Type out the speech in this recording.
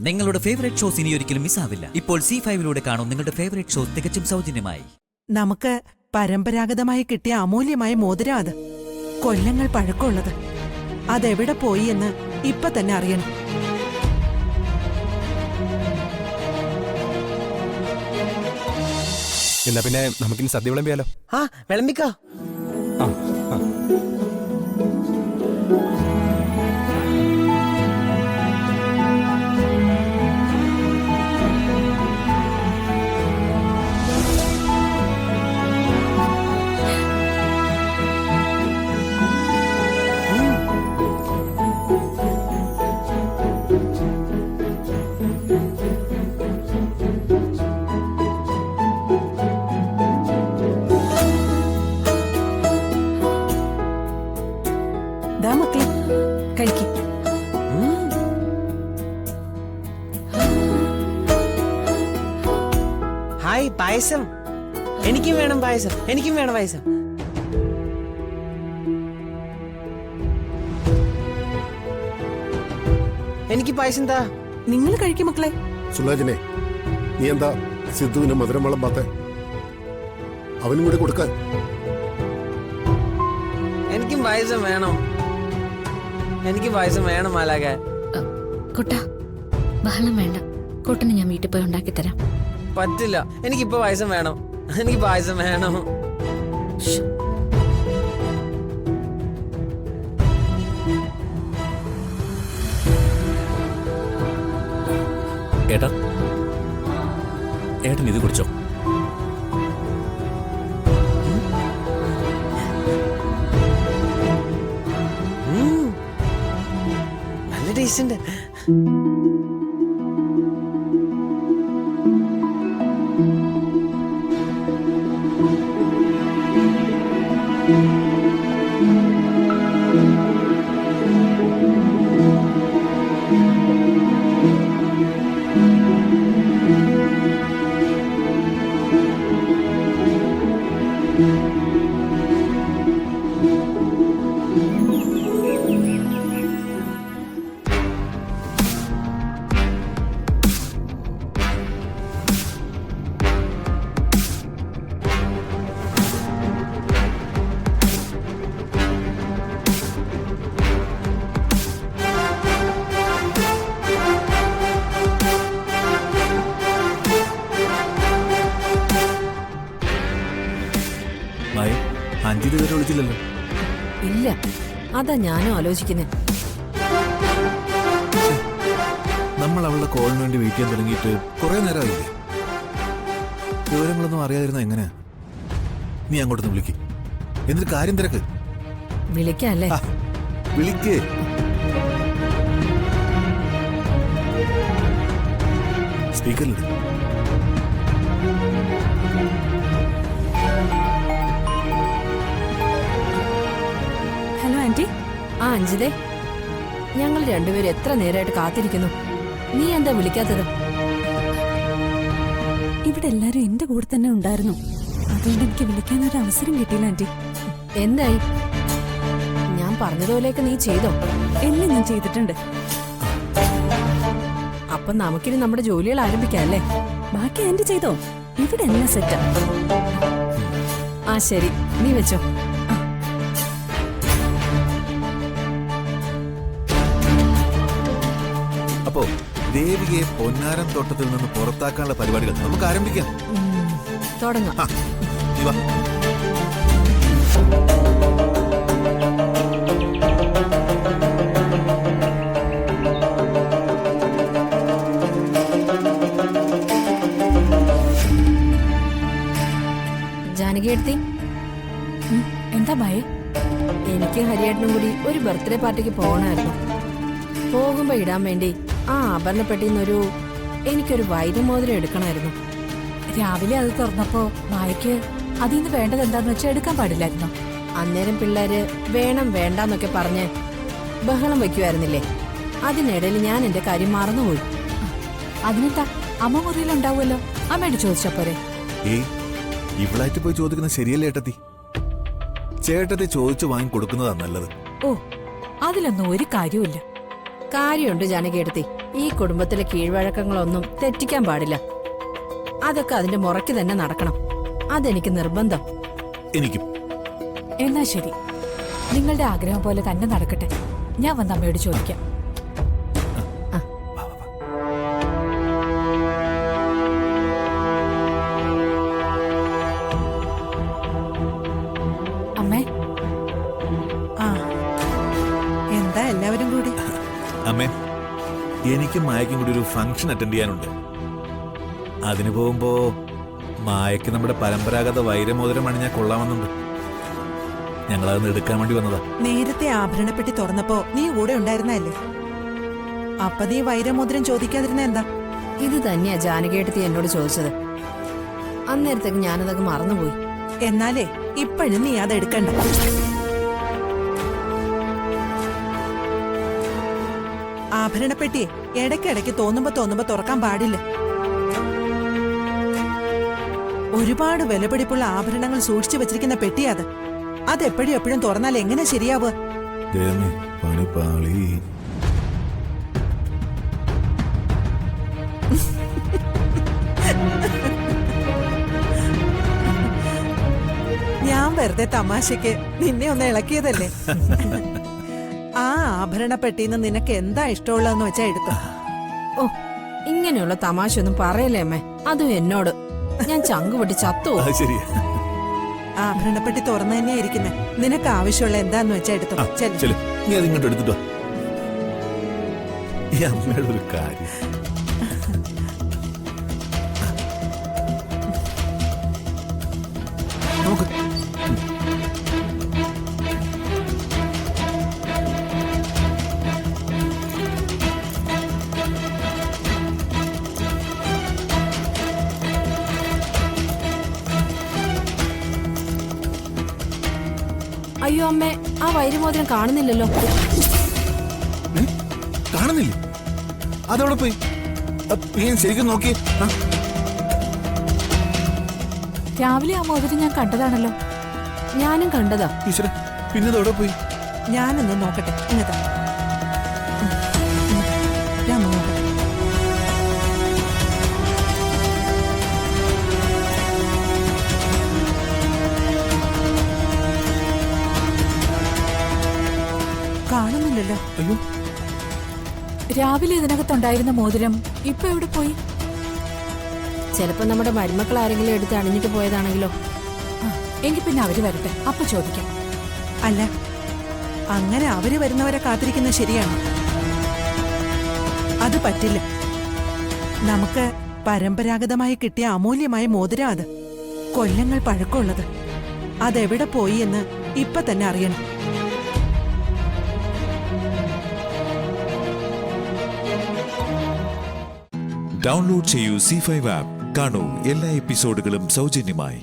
നിങ്ങളുടെ favourite shows ഇനി ഒരിക്കലും മിസ്സാവില്ല. ഇപ്പോൾ C5 കാണും നിങ്ങളുടെ ഫേവറേറ്റ് ഷോസ് തികച്ചും സൗജന്യമായി. നമുക്ക് പരമ്പരാഗതമായി കിട്ടിയ അമൂല്യമായ മോതിരം അത്. കൊല്ലങ്ങൾ പഴക്കമുള്ളത്. അതെവിടെ പോയി എന്ന് ഇപ്പൊ തന്നെ അറിയണം. എന്നാ പിന്നെ നമുക്കിനി സദ്യ വിളമ്പിയാലോ? ആ വിളമ്പിക്കോ. മക്കളെ കഴിക്കും. ഹായ് പായസം. എനിക്കും വേണം പായസം. എനിക്കും വേണം പായസം. എനിക്ക് പായസം എന്താ? നിങ്ങൾ കഴിക്കും മക്കളെ. സുലാജനെ, നീ എന്താ സിദ്ധുവിന് മധുരം വിളമ്പാത്തെ? അവനും കൂടി കൊടുക്കാൻ. എനിക്കും പായസം വേണം. എനിക്ക് പായസം വേണം മാലാക. കുട്ട ബഹളം വേണ്ട. കുട്ടന് ഞാൻ വീട്ടിൽ പോയി ഉണ്ടാക്കി തരാം. പറ്റില്ല, എനിക്കിപ്പോ പായസം വേണം. എനിക്ക് പായസം വേണം. ഏട്ടാ, ഏട്ടൻ ഇത് കുടിച്ചോ. നല്ല ടേസ്റ്റ് ഉണ്ട്. അഞ്ചിത് വരെ വിളിച്ചില്ലല്ലോ. ഇല്ല, അതാ ഞാനും ആലോചിക്കുന്നത്. നമ്മൾ അവളുടെ കോളിന് വേണ്ടി വെയിറ്റ് ചെയ്യാൻ തുടങ്ങിയിട്ട് കുറെ നേരമായില്ലേ? വിവരങ്ങളൊന്നും അറിയാതിരുന്ന എങ്ങനെയാ? നീ അങ്ങോട്ടൊന്ന് വിളിക്ക്, എന്നിട്ട് കാര്യം തിരക്ക്. വിളിക്കല്ലേ? വിളിക്ക്. സ്പീക്കറിലിട്. Hello aunty. ആ അഞ്ജിതേ, ഞങ്ങൾ രണ്ടുപേരും എത്ര നേരമായിട്ട് കാത്തിരിക്കുന്നു. നീ എന്താ വിളിക്കാത്തത്? ഇവിടെ എല്ലാരും എന്റെ കൂടെ തന്നെ ഉണ്ടായിരുന്നു. അതുകൊണ്ട് എനിക്ക് വിളിക്കാൻ ഒരു അവസരം കിട്ടിയില്ല ആന്റി. എന്തായി? ഞാൻ പറഞ്ഞതുപോലെയൊക്കെ നീ ചെയ്തോ? എല്ലാം ഞാൻ ചെയ്തിട്ടുണ്ട്. അപ്പൊ നമുക്കിനി നമ്മുടെ ജോലികൾ ആരംഭിക്കാം അല്ലേ? ബാക്കി ആന്റി ചെയ്തോ? ഇവിടെ എല്ലാം സെറ്റാ. ആ ശരി, നീ വെച്ചോ. അപ്പോ ദേവികയെ പൊന്നാരം തോട്ടത്തിൽ നിന്ന് പുറത്താക്കാനുള്ള പരിപാടികൾ നമുക്ക് ആരംഭിക്കാം. തുടങ്ങാം. ജാനകിയെടുത്തി, എന്താ ഭയ? എനിക്ക് ഹരിയേട്ടനും കൂടി ഒരു ബർത്ത്ഡേ പാർട്ടിക്ക് പോകണമായിരുന്നു. പോകുമ്പോ ഇടാൻ വേണ്ടി ആ ആഭരണപ്പെട്ടിന്നൊരു എനിക്കൊരു വൈരമോതിരം എടുക്കണമായിരുന്നു. രാവിലെ അത് തുറന്നപ്പോ വായിക്ക് അതിന്ന് വേണ്ടത് എന്താന്ന് വെച്ചാൽ എടുക്കാൻ പാടില്ലായിരുന്നു. അന്നേരം പിള്ളേര് വേണം വേണ്ടാന്നൊക്കെ പറഞ്ഞ് ബഹളം വയ്ക്കുമായിരുന്നില്ലേ? അതിനിടയിൽ ഞാൻ എന്റെ കാര്യം മറന്നുപോയി. അതിനെന്താ, അമ്മ മുറിയിലുണ്ടാവുമല്ലോ, അമ്മയോട് ചോദിച്ചാ പോരെ? ഏയ്, ഇവളായിട്ട് പോയി ചോദിക്കുന്നത് ശരിയല്ലേ ഏട്ടത്തി? ചേട്ടത്തി ചോദിച്ചു വാങ്ങി കൊടുക്കുന്നതാ നല്ലത്. ഓ, അതിലൊന്നും ഒരു കാര്യമില്ല. കാര്യമുണ്ട് ജാനകിയെടുത്തി. ഈ കുടുംബത്തിലെ കീഴ്വഴക്കങ്ങളൊന്നും തെറ്റിക്കാൻ പാടില്ല. അതൊക്കെ അതിന്റെ മുറയ്ക്ക് തന്നെ നടക്കണം. അതെനിക്ക് നിർബന്ധം. എനിക്കും. എന്നാ ശരി, നിങ്ങളുടെ ആഗ്രഹം പോലെ തന്നെ നടക്കട്ടെ. ഞാൻ വന്ന് അമ്മയോട് ചോദിക്കാം. അമ്മേ, ആ എന്താ എല്ലാവരും കൂടി? അമ്മേ, എനിക്കും മായക്കും കൂടി ഒരു ഫംഗ്ഷൻ അറ്റൻഡ് ചെയ്യാനുണ്ട്. അതിന് പോകുമ്പോ മായക്ക് നമ്മുടെ പരമ്പരാഗത വൈരമോതിരം അണിഞ്ഞാൽ കൊള്ളാമെന്നുണ്ട്. ഞങ്ങളതൊന്ന് എടുക്കാൻ വേണ്ടി വന്നതാ. നേരത്തെ ആഭരണപ്പെട്ടി തുറന്നപ്പോ നീ കൂടെ ഉണ്ടായിരുന്നല്ലേ? അപ്പൊ നീ വൈരമോതിരം ചോദിക്കാതിരുന്ന എന്താ? ഇത് തന്നെയാ ജാനകിയെടുത്തി എന്നോട് ചോദിച്ചത്. അന്നേരത്തേക്ക് ഞാനതൊക്കെ മറന്നുപോയി. എന്നാലേ ഇപ്പോഴും നീ അതെടുക്കണ്ട. ആഭരണപ്പെട്ടിയെ ഇടയ്ക്കിടയ്ക്ക് തോന്നുമ്പോ തുറക്കാൻ പാടില്ല. ഒരുപാട് വിലപിടിപ്പുള്ള ആഭരണങ്ങൾ സൂക്ഷിച്ചു വെച്ചിരിക്കുന്ന പെട്ടിയാ അത്. അതെപ്പോഴും എപ്പോഴും തുറന്നാൽ എങ്ങനെ ശരിയാവുക? പണിപ്പാളി. ഞാൻ വെറുതെ തമാശക്ക് നിന്നെ ഒന്ന് ഇളക്കിയതല്ലേ. ആ ആഭരണപ്പെട്ടിന്ന് നിനക്ക് എന്താ ഇഷ്ടമുള്ളതെന്ന് വെച്ചാ എടുത്തു. ഓ, ഇങ്ങനെയുള്ള തമാശയൊന്നും പറയല്ലേ അമ്മേ, അതും എന്നോട്. ഞാൻ ചങ്കുപൊട്ടി ചത്തുവോ? അത് ശരിയാ. ആഭരണപ്പെട്ടി തുറന്നു തന്നെയാ ഇരിക്കുന്നെ. നിനക്ക് ആവശ്യമുള്ള എന്താന്ന് വെച്ചാ എടുത്തു. ചെല്, നീ അതിങ്ങോട്ട് എടുത്തിട്ടോ. ഈ അമ്മയുടെ ഒരു കാര്യം. നോക്ക്. അയ്യോ അമ്മേ, ആ വൈരമോതിരം കാണുന്നില്ലല്ലോ. കാണുന്നില്ലേ? അതവിടെ പോയി. ഞാൻ ശരിക്കും നോക്കി. രാവിലെ ആ മോതിരം ഞാൻ കണ്ടതാണല്ലോ. ഞാനും കണ്ടതാ. ഈശ്വര, പിന്നെ അതവിടെ പോയി. ഞാനൊന്ന് നോക്കട്ടെ. ഇങ്ങതാ. ഞാൻ നോക്കട്ടെ. കാണുന്നില്ലല്ലോ. അയ്യോ, രാവിലെ ഇതിനകത്തുണ്ടായിരുന്ന മോതിരം ഇപ്പൊ എവിടെ പോയി? ചിലപ്പോ നമ്മുടെ മരുമക്കൾ ആരെങ്കിലും എടുത്ത് അണിഞ്ഞിട്ട് പോയതാണെങ്കിലോ? എങ്കിൽ പിന്നെ അവര് വരട്ടെ, അപ്പൊ ചോദിക്കാം. അല്ല, അങ്ങനെ അവര് വരുന്നവരെ കാത്തിരിക്കുന്നത് ശരിയാണ്. അത് പറ്റില്ല. നമുക്ക് പരമ്പരാഗതമായി കിട്ടിയ അമൂല്യമായ മോതിരം അത്. കൊല്ലങ്ങൾ പഴക്കമുള്ളത്. അതെവിടെ പോയി എന്ന് ഇപ്പൊ തന്നെ അറിയണം. ഡൗൺലോഡ് ചെയ്യൂ C5 ആപ്പ്. കാണൂ എല്ലാ എപ്പിസോഡുകളും സൗജന്യമായി.